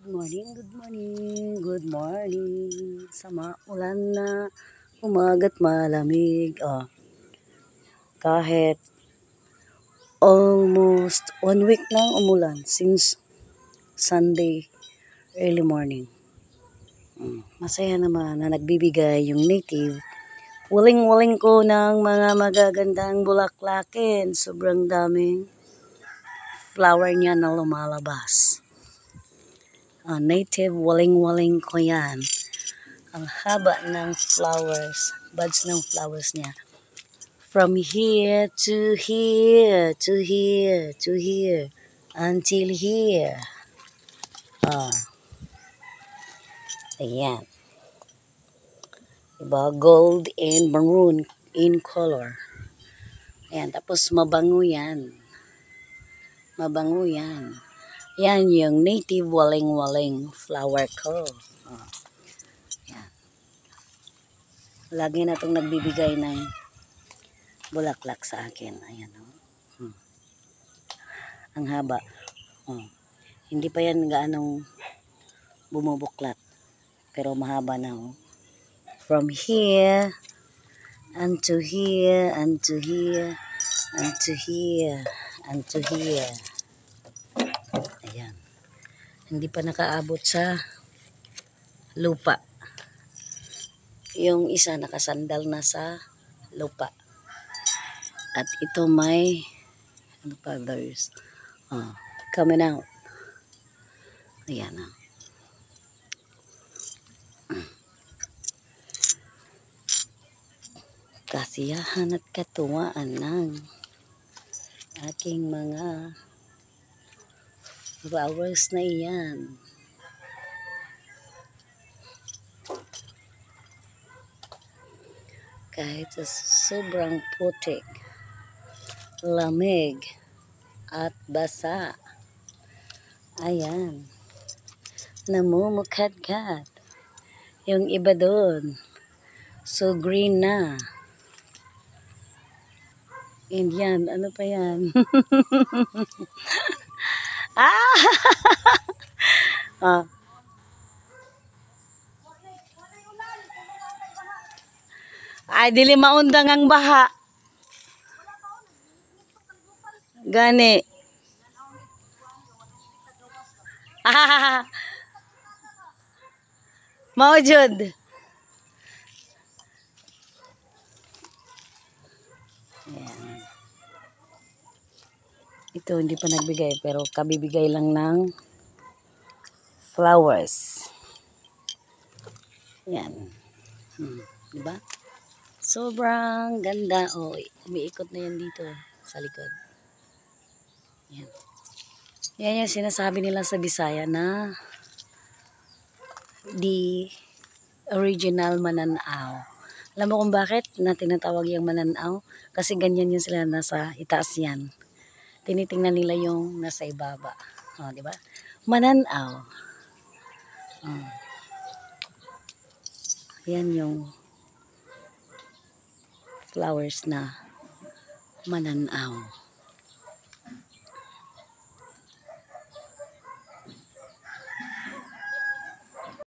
Good morning, good morning, good morning. Sa maulan na umaga't malamig. Kahit almost 1 week nang umulan since Sunday early morning. Masaya naman na nagbibigay yung native. Waling-waling ko ng mga magagandang bulaklakin. Sobrang daming flower niya na lumalabas. Native waling-waling ko yan. Ang haba ng flowers, buds ng flowers niya. From here to here, to here, to here, until here. Ayan. Diba? Gold and maroon in color. Ayan. Tapos mabango yan. Mabango yan. Yan yung native waling-waling flower ko. Ayan. Lagi na itong nagbibigay ng bulaklak sa akin. Ayan. Ang haba. Hindi pa yan gaanong bumubuklat. Pero mahaba na. From here, and to here, and to here, and to here, and to here. Ayan. Hindi pa nakaabot sa lupa. Yung isa nakasandal na sa lupa. At ito may feathers. Coming out. Ayan na. Kasiyahan at katuwaan ng aking mga flowers na iyan. Kahit sa sobrang putik, lamig, at basa. Ayan. Namumukadkad. Yung iba doon, so green na. And yan, ano pa yan? Ay, dili maundang ang baha. Gani. Maujud. Ayan. Ito hindi pa nagbigay pero kabibigay lang ng flowers. Yan. Diba? Sobrang ganda. Umiikot na yan dito sa likod. Yan. Yan yung sinasabi nila sa Bisaya na the original mananaw. Alam mo kung bakit na tinatawag yung mananaw? Kasi ganyan yun sila, nasa itaas yan. Tinitingnan nila yung nasa ibaba. Di ba? Mananaw. Yan yung flowers na mananaw.